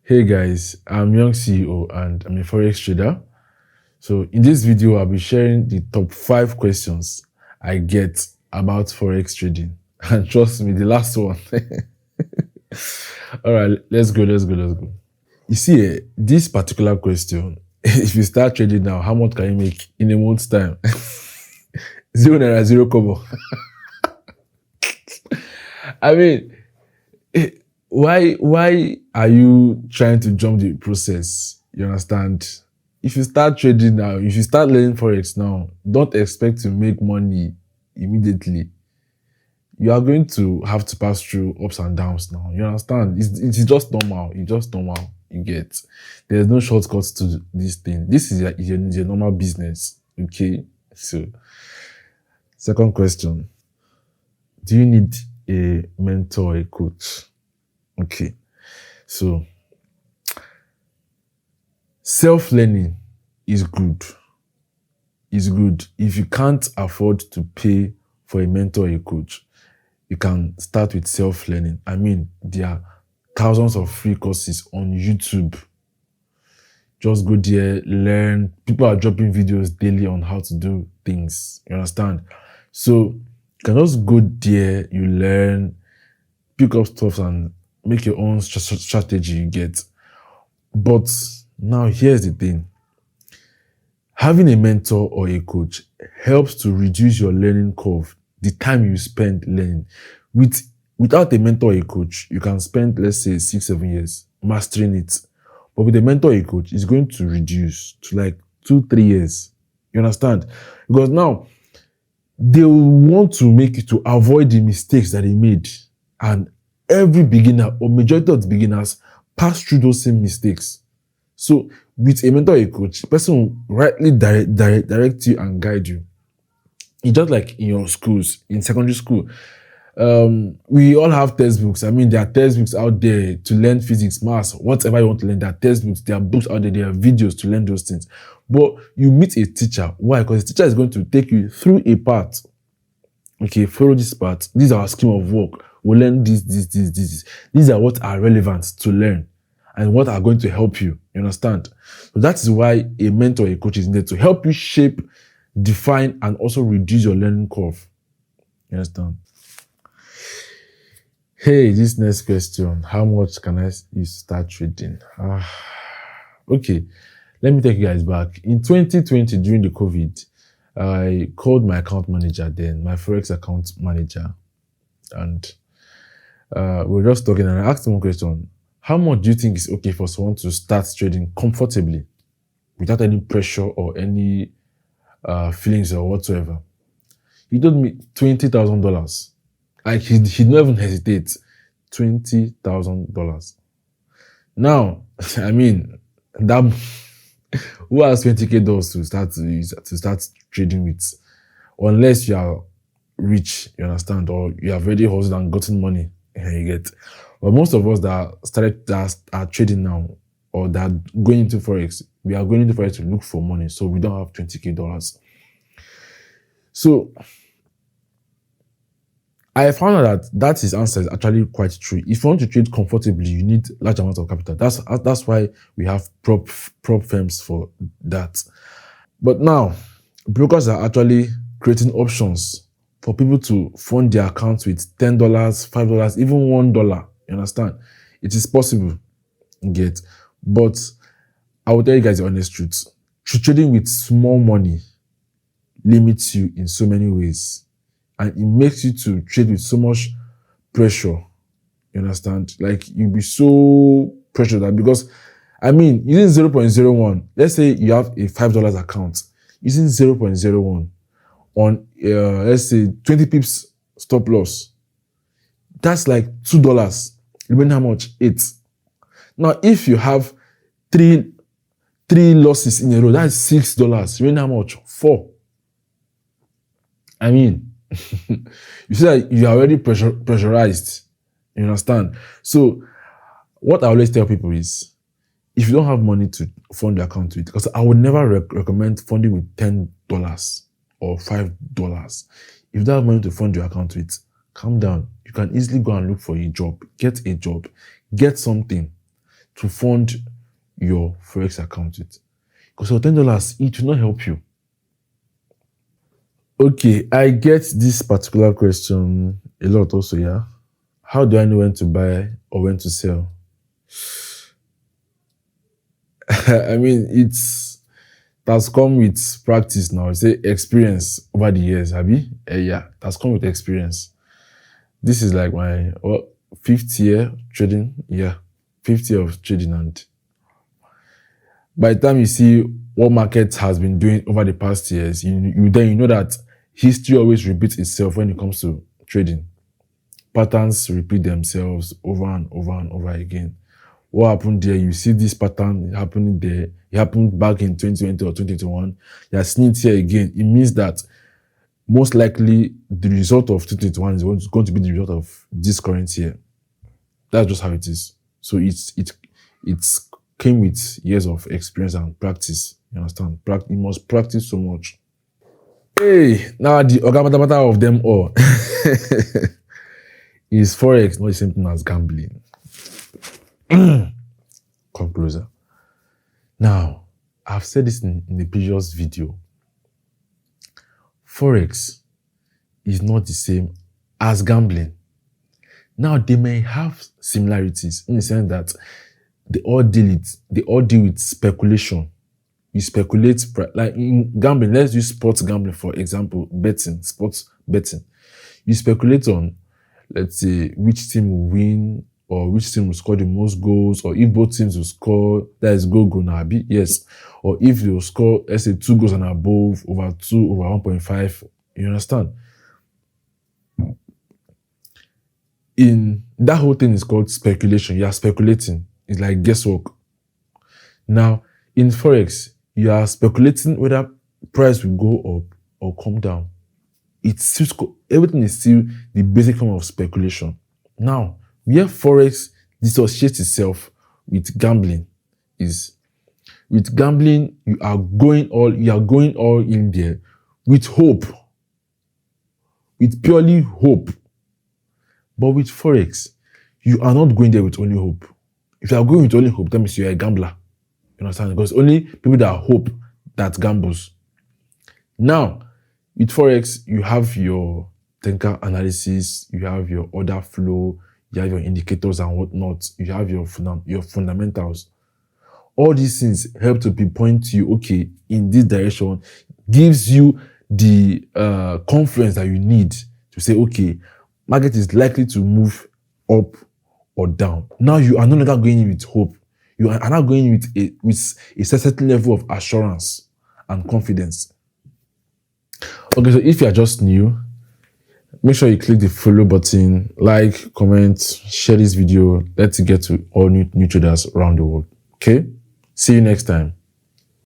Hey guys, I'm Young CEO and I'm a Forex trader. So in this video, I'll be sharing the top 5 questions I get about Forex trading. And trust me, the last one. All right, let's go. You see, this particular question, if you start trading now, how much can you make in a month's time? Zero naira, zero kobo. I mean, why are you trying to jump the process? You understand? If you start trading now, if you start learning Forex now, don't expect to make money immediately. You are going to have to pass through ups and downs now. You understand? It's just normal. It's just normal. You get. There's no shortcuts to this thing. This is your normal business. Okay? So, second question. Do you need a mentor or a coach? Okay. So, self-learning is good. It's good. If you can't afford to pay for a mentor or a coach, you can start with self-learning. I mean, there are thousands of free courses on YouTube. Just go there, learn. People are dropping videos daily on how to do things. You understand? So, you can just go there, you learn, pick up stuff and make your own strategy you get. But now here's the thing. Having a mentor or a coach helps to reduce your learning curve, the time you spend learning. Without a mentor or a coach, you can spend, let's say, 6-7 years mastering it. But with a mentor or a coach, it's going to reduce to like 2-3 years. You understand? Because now they will want to make you to avoid the mistakes that they made. And every beginner or majority of the beginners pass through those same mistakes. So with a mentor or a coach, the person will rightly direct you and guide you. It's just like in your schools, in secondary school. We all have textbooks. I mean, there are textbooks out there to learn physics, maths, whatever you want to learn. There are textbooks, there are books out there, there are videos to learn those things. But you meet a teacher. Why? Because the teacher is going to take you through a path. Okay, follow this path. This is our scheme of work. We'll learn this. These are what are relevant to learn and what are going to help you. You understand? So that is why a mentor or a coach is needed to help you shape, define, and also reduce your learning curve. You understand? Hey, this next question. How much can I use to start trading? Okay, let me take you guys back. In 2020, during the COVID, I called my account manager then, my Forex account manager, and we were just talking and I asked him one question. How much do you think is okay for someone to start trading comfortably without any pressure or any feelings or whatsoever? He told me $20,000. Like he didn't even hesitate. $20,000. Now, I mean, that who has $20K to start trading with? Unless you are rich, you understand, or you have already hustled and gotten money, you get. But most of us that are trading now or that are going into Forex, we are going into Forex to look for money, so we don't have $20K. So I found out that his answer is actually quite true. If you want to trade comfortably, you need large amounts of capital. That's why we have prop firms for that. But now, brokers are actually creating options for people to fund their accounts with $10, $5, even $1. You understand? It is possible. Get. But I will tell you guys the honest truth. Trading with small money limits you in so many ways. And it makes you to trade with so much pressure. You understand? Like, you'll be so pressured that because, I mean, using 0.01, let's say you have a $5 account, using 0.01 on, let's say, 20 pips stop loss, that's like $2. Remember how much? 8. Now, if you have three losses in a row, that's $6. Remember how much? 4. I mean, you see that you are already pressurized. You understand? So, what I always tell people is, if you don't have money to fund the account with, because I would never recommend funding with $10 or $5. If you don't have money to fund your account with, calm down. You can easily go and look for a job. Get a job. Get something. to fund your Forex account with. Because your $10, it will not help you. Okay, I get this particular question a lot also, yeah. How do I know when to buy or when to sell? I mean, it has come with practice now. Say experience over the years, Abi. Yeah, it has come with experience. This is like my fifth year trading. Yeah, fifth year of trading, and by the time you see what market has been doing over the past years, you know that history always repeats itself when it comes to trading. Patterns repeat themselves over and over and over again. What happened there? You see this pattern happening there. It happened back in 2020 or 2021. You are seeing it here again. It means that most likely the result of 2021 is going to be the result of this current year. That's just how it is. So it came with years of experience and practice. You understand? You must practice so much. Hey, now the matter of them all is Forex not the same thing as gambling. Come closer. Now, I've said this in the previous video. Forex is not the same as gambling. Now, they may have similarities in the sense that they all deal with speculation. You speculate, like in gambling, let's use sports gambling for example, sports betting. You speculate on, let's say, which team will win, or which team will score the most goals, or if both teams will score, that is go now, yes. Or if they will score, let's say, 2 goals and above, over 2, over 1.5, you understand? In that whole thing is called speculation. You are speculating. It's like guesswork. Now, in Forex, you are speculating whether price will go up or come down. Everything is still the basic form of speculation. Now, where Forex dissociates itself with gambling is, with gambling, you are going all in there with hope, with purely hope. But with Forex, you are not going there with only hope. If you are going with only hope, that means you are a gambler. You understand? Because only people that hope that gambles. Now, with Forex, you have your technical analysis, you have your order flow, you have your indicators and whatnot, you have your fundamentals. All these things help to pinpoint you, okay, in this direction, gives you the confidence that you need to say, okay, market is likely to move up or down. Now you are no longer going in with hope. You are now going with a certain level of assurance and confidence. Okay, so if you are just new, make sure you click the follow button, like, comment, share this video. Let's get to all new traders around the world. Okay? See you next time.